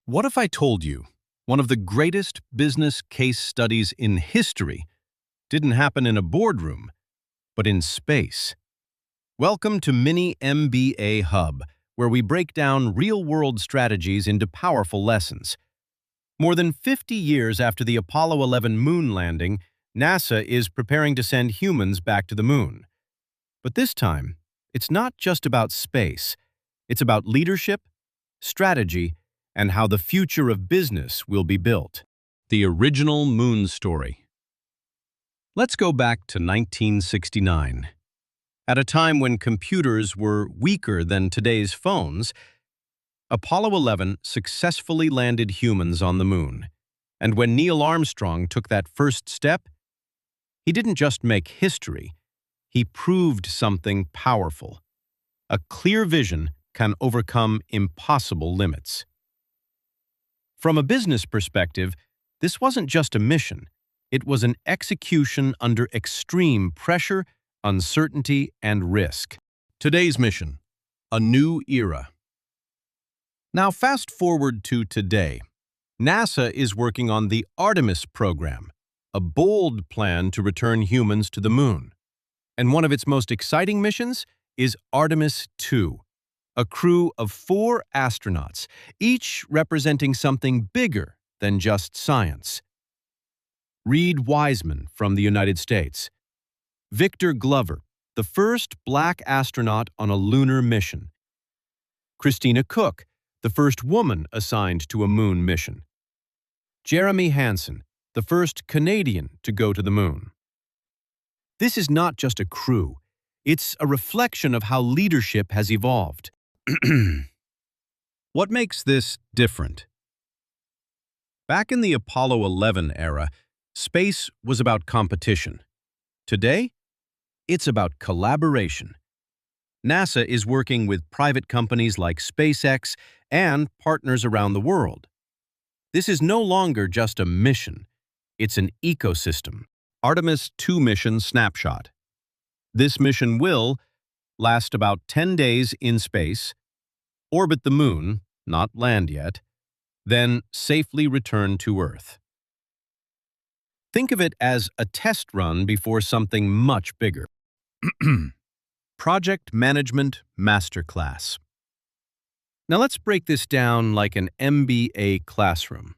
What if I told you one of the greatest business case studies in history didn't happen in a boardroom, but in space? Welcome to Mini MBA Hub, where we break down real-world strategies into powerful lessons. More than 50 years after the Apollo 11 moon landing, NASA is preparing to send humans back to the moon. But this time, it's not just about space. It's about leadership, strategy, and how the future of business will be built. The original moon story. Let's go back to 1969. At a time when computers were weaker than today's phones, Apollo 11 successfully landed humans on the moon. And when Neil Armstrong took that first step, he didn't just make history, he proved something powerful. A clear vision can overcome impossible limits. From a business perspective, this wasn't just a mission. It was an execution under extreme pressure, uncertainty, and risk. Today's mission: a new era. Now fast forward to today. NASA is working on the Artemis program, a bold plan to return humans to the moon. And one of its most exciting missions is Artemis II, a crew of 4 astronauts, each representing something bigger than just science. Reed Wiseman from the United States. Victor Glover, the first Black astronaut on a lunar mission. Christina Cook, the first woman assigned to a moon mission. Jeremy Hansen, the first Canadian to go to the moon. This is not just a crew. It's a reflection of how leadership has evolved. What makes this different? Back in the Apollo 11 era, space was about competition. Today, it's about collaboration. NASA is working with private companies like SpaceX and partners around the world. This is no longer just a mission. It's an ecosystem. Artemis II mission snapshot. This mission will last about 10 days in space, orbit the moon, not land yet, then safely return to Earth. Think of it as a test run before something much bigger. Project Management Masterclass. Now let's break this down like an MBA classroom,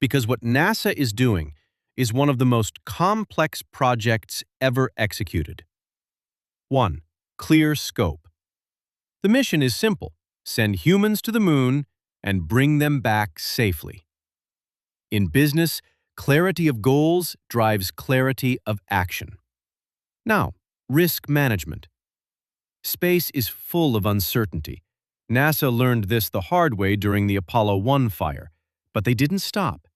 because what NASA is doing is one of the most complex projects ever executed. 1. Clear scope. The mission is simple: send humans to the moon and bring them back safely. In business, clarity of goals drives clarity of action. Now, risk management. Space is full of uncertainty. NASA learned this the hard way during the Apollo 1 fire, but they didn't stop.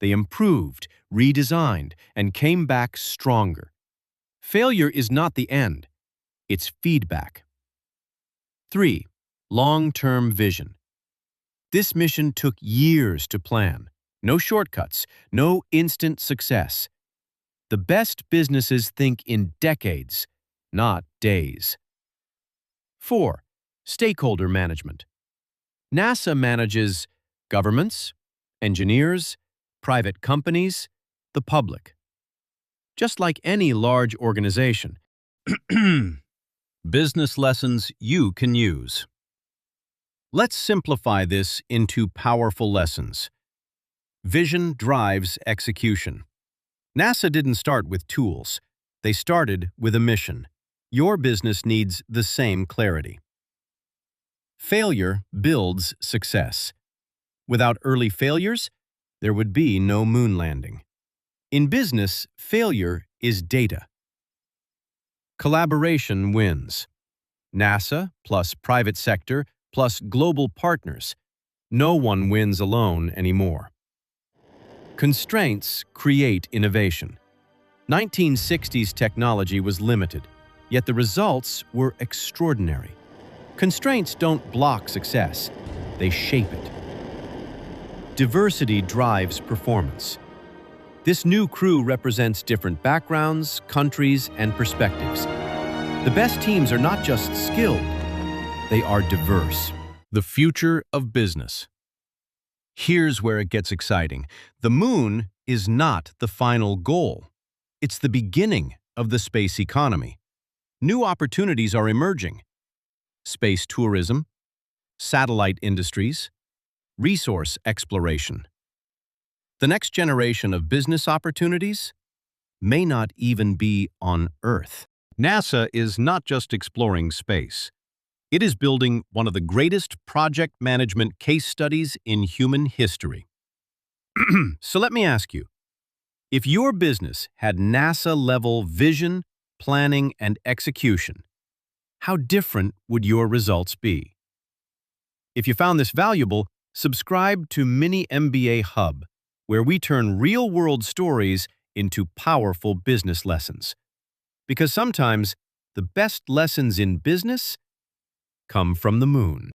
They improved, redesigned, and came back stronger. Failure is not the end. It's feedback. 3. Long-term vision. This mission took years to plan. No shortcuts, no instant success. The best businesses think in decades, not days. 4. Stakeholder management. NASA manages governments, engineers, private companies, the public. Just like any large organization. Business lessons you can use. Let's simplify this into powerful lessons. Vision drives execution. NASA didn't start with tools. They started with a mission. Your business needs the same clarity. Failure builds success. Without early failures, there would be no moon landing. In business, failure is data. Collaboration wins. NASA plus private sector plus global partners. No one wins alone anymore. Constraints create innovation. 1960s technology was limited, yet the results were extraordinary. Constraints don't block success, they shape it. Diversity drives performance. This new crew represents different backgrounds, countries, and perspectives. The best teams are not just skilled, they are diverse. The future of business. here's where it gets exciting. The moon is not the final goal. It's the beginning of the space economy. New opportunities are emerging. Space tourism, satellite industries, resource exploration. The next generation of business opportunities may not even be on Earth. NASA is not just exploring space. It is building one of the greatest project management case studies in human history. So let me ask you, if your business had NASA-level vision, planning, and execution, how different would your results be? If you found this valuable, subscribe to Mini MBA Hub, where we turn real-world stories into powerful business lessons. Because sometimes the best lessons in business come from the moon.